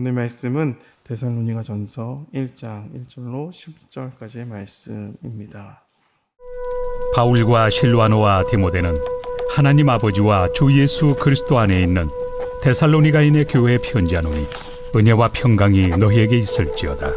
오늘 말씀은 데살로니가전서 1장 1절로 10절까지의 말씀입니다. 바울과 실와노와 디모데는 하나님 아버지와 주 예수 그리스도 안에 있는 데살로니가인의 교회에 편지하노니 은혜와 평강이 너희에게 있을지어다.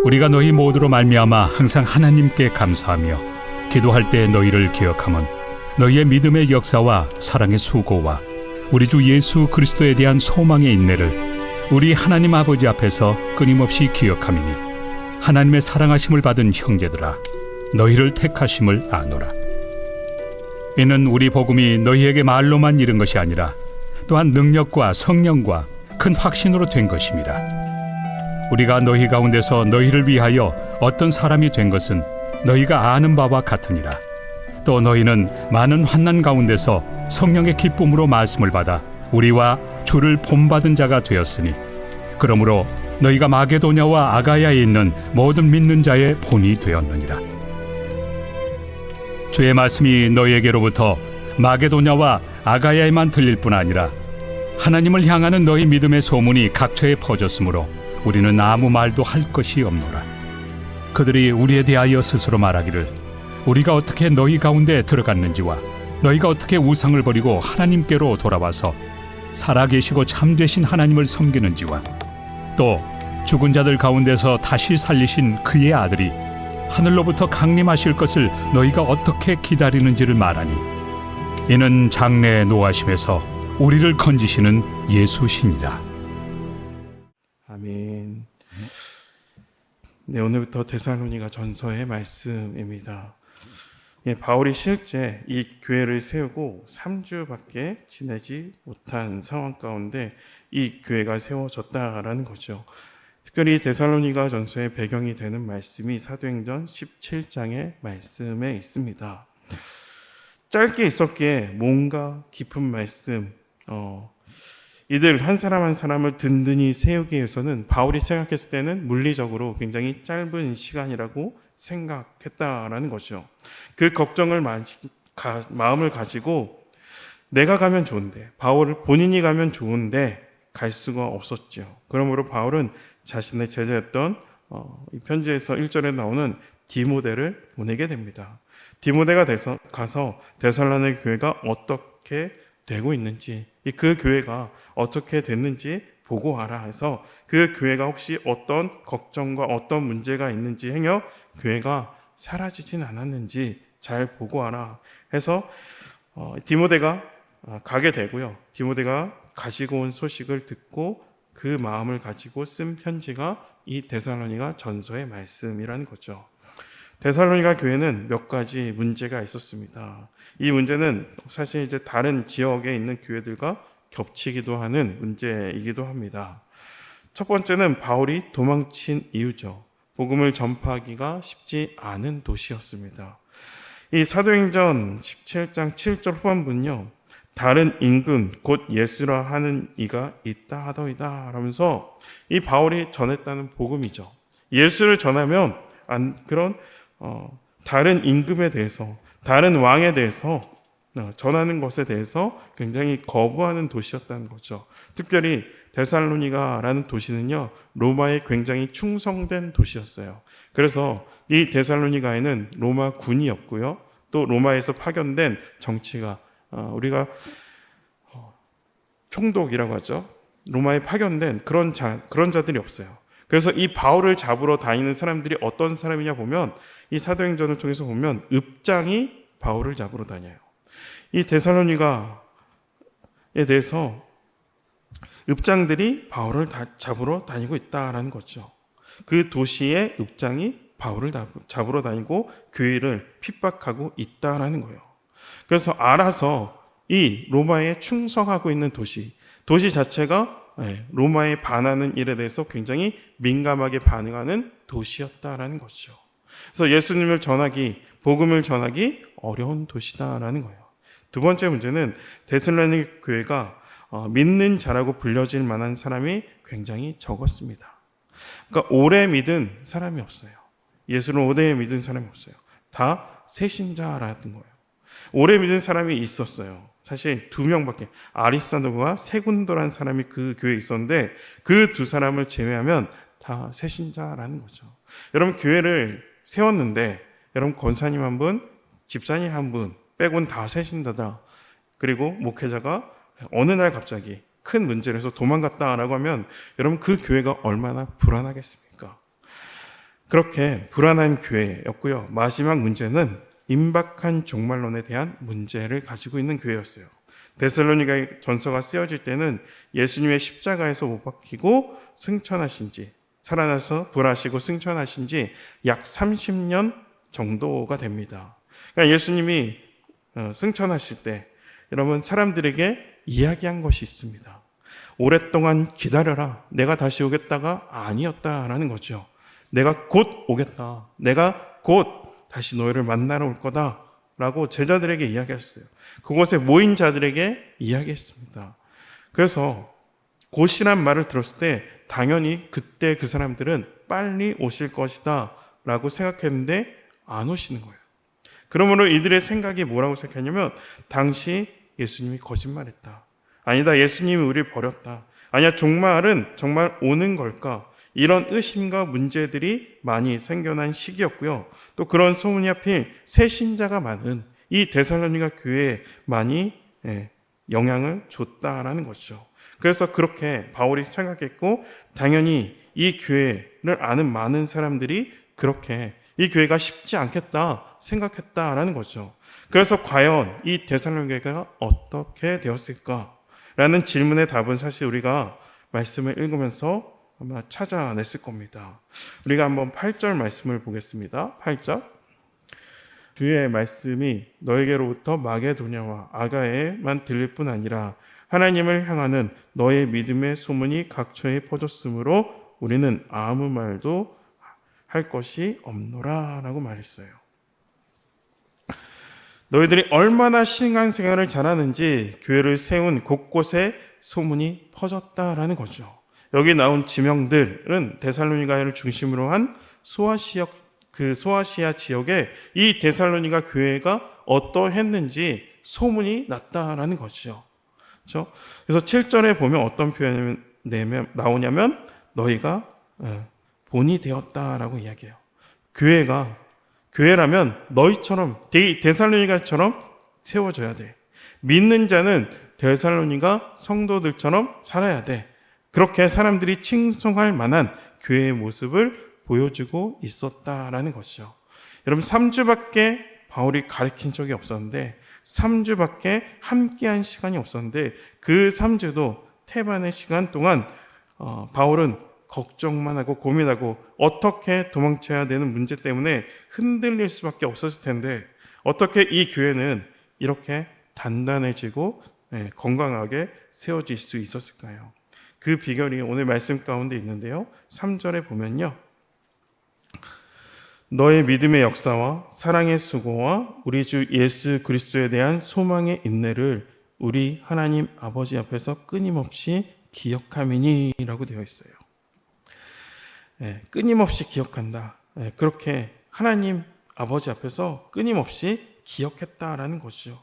우리가 너희 모두로 말미암아 항상 하나님께 감사하며 기도할 때 너희를 기억함은 너희의 믿음의 역사와 사랑의 수고와 우리 주 예수 그리스도에 대한 소망의 인내를 우리 하나님 아버지 앞에서 끊임없이 기억함이니 하나님의 사랑하심을 받은 형제들아 너희를 택하심을 아노라. 이는 우리 복음이 너희에게 말로만 이른 것이 아니라 또한 능력과 성령과 큰 확신으로 된 것임이라. 우리가 너희 가운데서 너희를 위하여 어떤 사람이 된 것은 너희가 아는 바와 같으니라. 또 너희는 많은 환난 가운데서 성령의 기쁨으로 말씀을 받아 우리와 주를 본받은 자가 되었으니 그러므로 너희가 마게도냐와 아가야에 있는 모든 믿는 자의 본이 되었느니라. 주의 말씀이 너희에게로부터 마게도냐와 아가야에만 들릴 뿐 아니라 하나님을 향하는 너희 믿음의 소문이 각처에 퍼졌으므로 우리는 아무 말도 할 것이 없노라. 그들이 우리에 대하여 스스로 말하기를 우리가 어떻게 너희 가운데 들어갔는지와 너희가 어떻게 우상을 버리고 하나님께로 돌아와서 살아계시고 참되신 하나님을 섬기는지와 또 죽은 자들 가운데서 다시 살리신 그의 아들이 하늘로부터 강림하실 것을 너희가 어떻게 기다리는지를 말하니 이는 장래의 노하심에서 우리를 건지시는 예수시니라. 아멘. 네, 오늘부터 데살로니가 전서의 말씀입니다. 바울이 실제 이 교회를 세우고 3주밖에 지내지 못한 상황 가운데 이 교회가 세워졌다라는 거죠. 특별히 데살로니가 전서의 배경이 되는 말씀이 사도행전 17장의 말씀에 있습니다. 짧게 있었기에 뭔가 깊은 말씀, 이들 한 사람 한 사람을 든든히 세우기 위해서는 바울이 생각했을 때는 물리적으로 굉장히 짧은 시간이라고 생각했다라는 거죠. 그 걱정을 마음을 가지고 내가 가면 좋은데, 바울을 본인이 가면 좋은데 갈 수가 없었죠. 그러므로 바울은 자신의 제자였던 이 편지에서 1절에 나오는 디모데를 보내게 됩니다. 디모데가 가서 데살로니가 교회가 어떻게 되고 있는지, 그 교회가 어떻게 됐는지 보고 와라 해서 그 교회가 혹시 어떤 걱정과 어떤 문제가 있는지 행여 교회가 사라지진 않았는지 잘 보고 와라 해서 디모데가 가게 되고요. 디모데가 가지고 온 소식을 듣고 그 마음을 가지고 쓴 편지가 이 데살로니가 전서의 말씀이라는 거죠. 데살로니가 교회는 몇 가지 문제가 있었습니다. 이 문제는 사실 이제 다른 지역에 있는 교회들과 겹치기도 하는 문제이기도 합니다. 첫 번째는 바울이 도망친 이유죠. 복음을 전파하기가 쉽지 않은 도시였습니다. 이 사도행전 17장 7절 후반부는요, 다른 임금 곧 예수라 하는 이가 있다 하더이다 라면서 이 바울이 전했다는 복음이죠. 예수를 전하면 그런 다른 임금에 대해서, 다른 왕에 대해서 전하는 것에 대해서 굉장히 거부하는 도시였다는 거죠. 특별히 데살로니가라는 도시는요, 로마에 굉장히 충성된 도시였어요. 그래서 이 데살로니가에는 로마 군이었고요, 또 로마에서 파견된 정치가 우리가 총독이라고 하죠. 로마에 파견된 그런 자들이 없어요. 그래서 이 바울을 잡으러 다니는 사람들이 어떤 사람이냐 보면, 이 사도행전을 통해서 보면 읍장이 바울을 잡으러 다녀요. 이 데살로니가에 대해서 읍장들이 바울을 잡으러 다니고 있다라는 거죠. 그 도시의 읍장이 바울을 잡으러 다니고 교회를 핍박하고 있다라는 거예요. 그래서 알아서 이 로마에 충성하고 있는 도시 자체가 로마에 반하는 일에 대해서 굉장히 민감하게 반응하는 도시였다라는 거죠. 그래서 예수님을 전하기, 복음을 전하기 어려운 도시다라는 거예요. 두 번째 문제는 데살로니가 교회가 믿는 자라고 불려질 만한 사람이 굉장히 적었습니다. 그러니까 오래 믿은 사람이 없어요. 예수를 오래 믿은 사람이 없어요. 다 새신자라는 거예요. 오래 믿은 사람이 있었어요. 사실 2명밖에, 아리스다고와 세군도라는 사람이 그 교회에 있었는데 그 2사람을 제외하면 다 새신자라는 거죠. 여러분, 교회를 세웠는데 여러분, 권사님 1분, 집사님 1분 빼고는 다 새신자다. 그리고 목회자가 어느 날 갑자기 큰 문제를 해서 도망갔다라고 하면 여러분, 그 교회가 얼마나 불안하겠습니까? 그렇게 불안한 교회였고요. 마지막 문제는 임박한 종말론에 대한 문제를 가지고 있는 교회였어요. 데살로니가 전서가 쓰여질 때는 예수님의 십자가에서 못 박히고 승천하신 지, 살아나서 부활하시고 승천하신 지 약 30년 정도가 됩니다. 그러니까 예수님이 승천하실 때 여러분, 사람들에게 이야기한 것이 있습니다. 오랫동안 기다려라. 내가 다시 오겠다가 아니었다라는 거죠. 내가 곧 오겠다. 내가 곧 다시 너희를 만나러 올 거다라고 제자들에게 이야기했어요. 그곳에 모인 자들에게 이야기했습니다. 그래서 곧이란 말을 들었을 때 당연히 그때 그 사람들은 빨리 오실 것이다 라고 생각했는데 안 오시는 거예요. 그러므로 이들의 생각이 뭐라고 생각했냐면, 당시 예수님이 거짓말했다. 아니다, 예수님이 우리를 버렸다. 아니야, 종말은 정말 오는 걸까? 이런 의심과 문제들이 많이 생겨난 시기였고요. 또 그런 소문이 하필 새신자가 많은 이 데살로니가 교회에 많이 영향을 줬다라는 거죠. 그래서 그렇게 바울이 생각했고, 당연히 이 교회를 아는 많은 사람들이 그렇게 이 교회가 쉽지 않겠다 생각했다라는 거죠. 그래서 과연 이 데살로니가 교회가 어떻게 되었을까라는 질문의 답은 사실 우리가 말씀을 읽으면서 아마 찾아냈을 겁니다. 우리가 한번 8절 말씀을 보겠습니다. 8절. 주의 말씀이 너에게로부터 마게도냐와 아가에만 들릴 뿐 아니라 하나님을 향하는 너의 믿음의 소문이 각처에 퍼졌으므로 우리는 아무 말도 할 것이 없노라 라고 말했어요. 너희들이 얼마나 신앙생활을 잘하는지 교회를 세운 곳곳에 소문이 퍼졌다라는 거죠. 여기 나온 지명들은 데살로니가를 중심으로 한 소아시아 지역에 이 데살로니가 교회가 어떠했는지 소문이 났다라는 거죠. 그렇죠? 그래서 7절에 보면 어떤 표현이 나오냐면 너희가 본이 되었다라고 이야기해요. 교회라면 너희처럼 데살로니가처럼 세워져야 돼. 믿는 자는 데살로니가 성도들처럼 살아야 돼. 그렇게 사람들이 칭송할 만한 교회의 모습을 보여주고 있었다라는 것이죠. 여러분, 3주밖에 바울이 가르친 적이 없었는데 3주밖에 함께한 시간이 없었는데 그 3주도 태반의 시간 동안 바울은 걱정만 하고 고민하고 어떻게 도망쳐야 되는 문제 때문에 흔들릴 수밖에 없었을 텐데 어떻게 이 교회는 이렇게 단단해지고 건강하게 세워질 수 있었을까요? 그 비결이 오늘 말씀 가운데 있는데요. 3절에 보면요. 너의 믿음의 역사와 사랑의 수고와 우리 주 예수 그리스도에 대한 소망의 인내를 우리 하나님 아버지 앞에서 끊임없이 기억함이니 라고 되어 있어요. 끊임없이 기억한다. 그렇게 하나님 아버지 앞에서 끊임없이 기억했다라는 것이죠.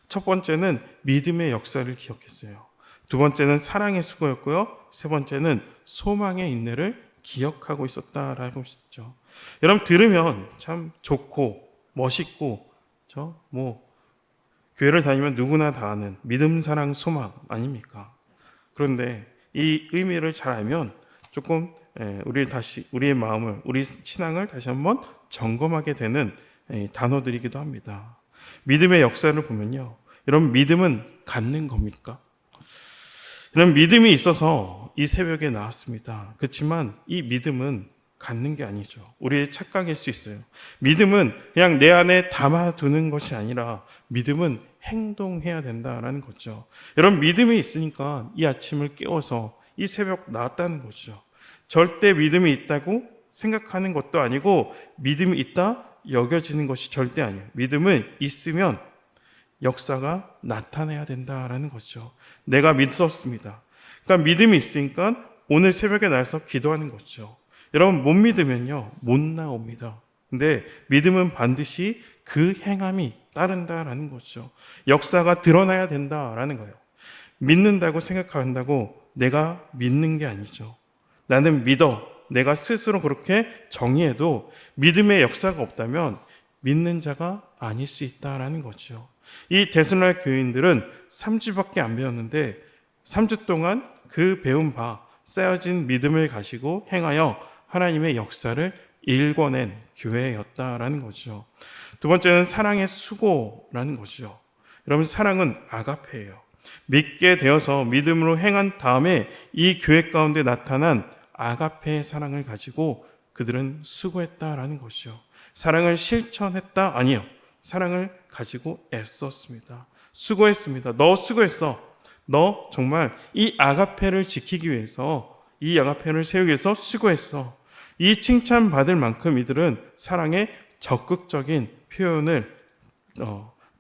첫 번째는 믿음의 역사를 기억했어요. 두 번째는 사랑의 수고였고요. 세 번째는 소망의 인내를 기억하고 있었다라고 했죠. 여러분, 들으면 참 좋고 멋있고 교회를 다니면 누구나 다 아는 믿음, 사랑, 소망 아닙니까? 그런데 이 의미를 잘 알면 조금 우리의 마음을, 우리 신앙을 다시 한번 점검하게 되는 단어들이기도 합니다. 믿음의 역사를 보면요. 여러분, 믿음은 갖는 겁니까? 여러분, 믿음이 있어서 이 새벽에 나왔습니다. 그렇지만 이 믿음은 갖는 게 아니죠. 우리의 착각일 수 있어요. 믿음은 그냥 내 안에 담아두는 것이 아니라 믿음은 행동해야 된다라는 거죠. 여러분, 믿음이 있으니까 이 아침을 깨워서 이 새벽 나왔다는 거죠. 절대 믿음이 있다고 생각하는 것도 아니고 믿음이 있다 여겨지는 것이 절대 아니에요. 믿음은 있으면 역사가 나타내야 된다라는 거죠. 내가 믿었습니다. 그러니까 믿음이 있으니까 오늘 새벽에 나와서 기도하는 거죠. 여러분, 못 믿으면요 못 나옵니다. 근데 믿음은 반드시 그 행함이 따른다라는 거죠. 역사가 드러나야 된다라는 거예요. 믿는다고 생각한다고 내가 믿는 게 아니죠. 나는 믿어. 내가 스스로 그렇게 정의해도 믿음의 역사가 없다면 믿는 자가 아닐 수 있다라는 거죠. 이 데살로니가 교인들은 3주밖에 안 배웠는데 3주 동안 그 배운 바 쌓여진 믿음을 가지고 행하여 하나님의 역사를 일궈낸 교회였다라는 거죠. 두 번째는 사랑의 수고라는 거죠. 여러분, 사랑은 아가페예요. 믿게 되어서 믿음으로 행한 다음에 이 교회 가운데 나타난 아가페의 사랑을 가지고 그들은 수고했다라는 것이죠. 사랑을 실천했다? 아니요. 사랑을 가지고 애썼습니다. 수고했습니다. 너 수고했어. 너 정말 이 아가페를 지키기 위해서, 이 아가페를 세우기 위해서 수고했어. 이 칭찬받을 만큼 이들은 사랑의 적극적인 표현을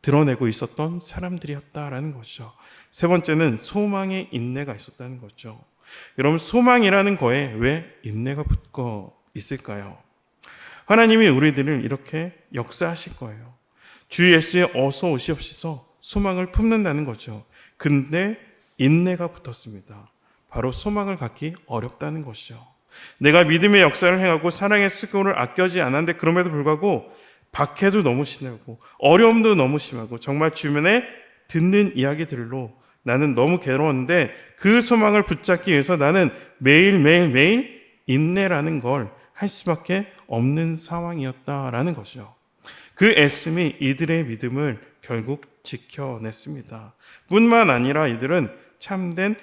드러내고 있었던 사람들이었다라는 거죠. 세 번째는 소망의 인내가 있었다는 거죠. 여러분, 소망이라는 거에 왜 인내가 붙어 있을까요? 하나님이 우리들을 이렇게 역사하실 거예요. 주 예수의 어서 오시옵소서 소망을 품는다는 거죠. 근데 인내가 붙었습니다. 바로 소망을 갖기 어렵다는 것이죠. 내가 믿음의 역사를 행하고 사랑의 수고를 아껴지 않았는데 그럼에도 불구하고 박해도 너무 심하고 어려움도 너무 심하고 정말 주변에 듣는 이야기들로 나는 너무 괴로웠는데 그 소망을 붙잡기 위해서 나는 매일 인내라는 걸 할 수밖에 없는 상황이었다라는 거죠. 그 애씀이 이들의 믿음을 결국 지켜냈습니다. 뿐만 아니라 이들은 참된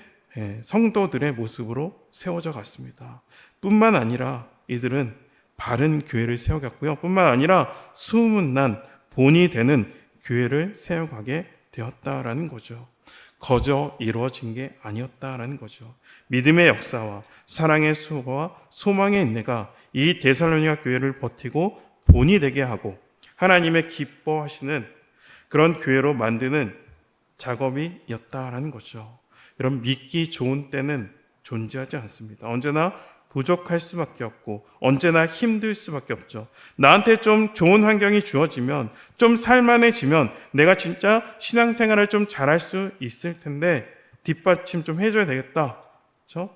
성도들의 모습으로 세워져 갔습니다. 뿐만 아니라 이들은 바른 교회를 세워갔고요. 뿐만 아니라 소문난 본이 되는 교회를 세워가게 되었다라는 거죠. 거저 이루어진 게 아니었다라는 거죠. 믿음의 역사와 사랑의 수고와 소망의 인내가 이 데살로니가 교회를 버티고 본이 되게 하고 하나님의 기뻐하시는 그런 교회로 만드는 작업이었다라는 거죠. 여러분, 믿기 좋은 때는 존재하지 않습니다. 언제나 부족할 수밖에 없고 언제나 힘들 수밖에 없죠. 나한테 좀 좋은 환경이 주어지면, 좀 살만해지면 내가 진짜 신앙생활을 좀 잘할 수 있을 텐데 뒷받침 좀 해줘야 되겠다. 그렇죠?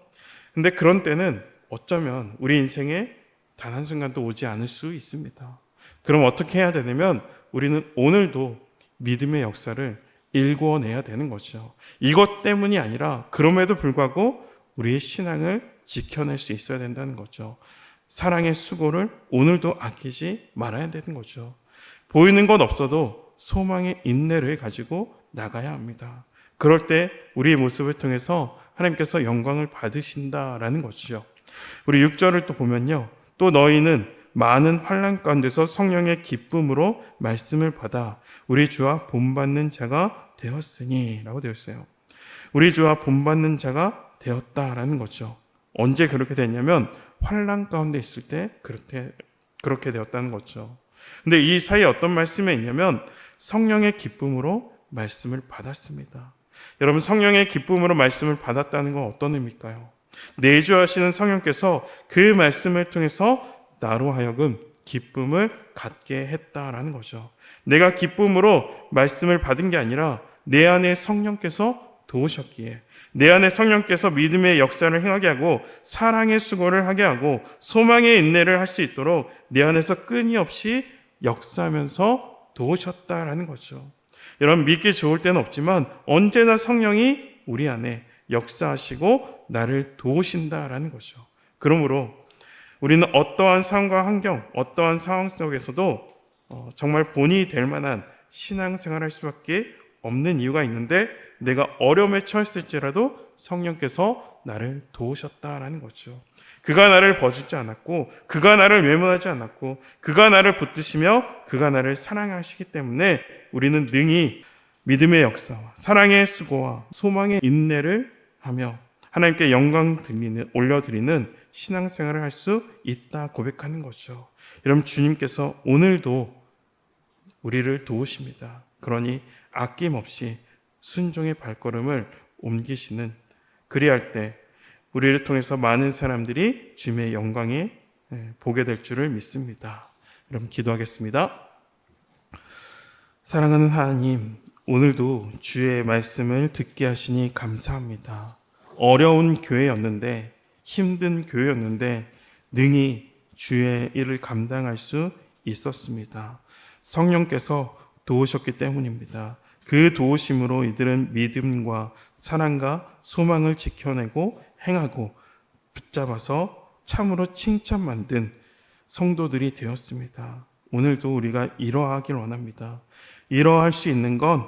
근데 그런 때는 어쩌면 우리 인생에 단 한순간도 오지 않을 수 있습니다. 그럼 어떻게 해야 되냐면 우리는 오늘도 믿음의 역사를 일궈내야 되는 거죠. 이것 때문이 아니라 그럼에도 불구하고 우리의 신앙을 지켜낼 수 있어야 된다는 거죠. 사랑의 수고를 오늘도 아끼지 말아야 되는 거죠. 보이는 것 없어도 소망의 인내를 가지고 나가야 합니다. 그럴 때 우리의 모습을 통해서 하나님께서 영광을 받으신다라는 것이죠. 우리 6절을 또 보면요. 또 너희는 많은 환난 가운데서 성령의 기쁨으로 말씀을 받아 우리 주와 본받는 자가 되었으니 라고 되어 있어요. 우리 주와 본받는 자가 되었다라는 거죠. 언제 그렇게 됐냐면 환난 가운데 있을 때 그렇게 되었다는 거죠. 근데 이 사이에 어떤 말씀이 있냐면 성령의 기쁨으로 말씀을 받았습니다. 여러분, 성령의 기쁨으로 말씀을 받았다는 건 어떤 의미일까요? 내주하시는 성령께서 그 말씀을 통해서 나로 하여금 기쁨을 갖게 했다라는 거죠. 내가 기쁨으로 말씀을 받은 게 아니라 내 안에 성령께서 도우셨기에, 내 안에 성령께서 믿음의 역사를 행하게 하고 사랑의 수고를 하게 하고 소망의 인내를 할 수 있도록 내 안에서 끊임없이 역사하면서 도우셨다라는 거죠. 여러분, 믿기 좋을 때는 없지만 언제나 성령이 우리 안에 역사하시고 나를 도우신다라는 거죠. 그러므로 우리는 어떠한 상황과 환경, 어떠한 상황 속에서도 정말 본이 될 만한 신앙생활을 할 수밖에 없는 이유가 있는데 내가 어려움에 처했을지라도 성령께서 나를 도우셨다라는 거죠. 그가 나를 버주지 않았고 그가 나를 외면하지 않았고 그가 나를 붙드시며 그가 나를 사랑하시기 때문에 우리는 능히 믿음의 역사와 사랑의 수고와 소망의 인내를 하며 하나님께 영광 올려드리는 신앙생활을 할 수 있다 고백하는 거죠. 여러분, 주님께서 오늘도 우리를 도우십니다. 그러니 아낌없이 순종의 발걸음을 옮기시는, 그리할 때 우리를 통해서 많은 사람들이 주님의 영광에 보게 될 줄을 믿습니다. 여러분 기도하겠습니다. 사랑하는 하나님, 오늘도 주의 말씀을 듣게 하시니 감사합니다. 어려운 교회였는데, 힘든 교회였는데 능히 주의 일을 감당할 수 있었습니다. 성령께서 도우셨기 때문입니다. 그 도우심으로 이들은 믿음과 사랑과 소망을 지켜내고 행하고 붙잡아서 참으로 칭찬 만든 성도들이 되었습니다. 오늘도 우리가 이러하길 원합니다. 이러할 수 있는 건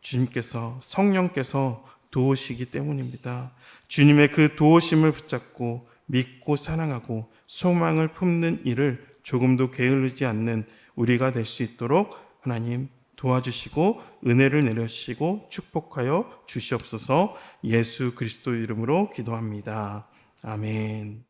주님께서, 성령께서 도우시기 때문입니다. 주님의 그 도우심을 붙잡고 믿고 사랑하고 소망을 품는 일을 조금도 게으르지 않는 우리가 될 수 있도록 하나님 도와주시고 은혜를 내려주시고 축복하여 주시옵소서. 예수 그리스도 이름으로 기도합니다. 아멘.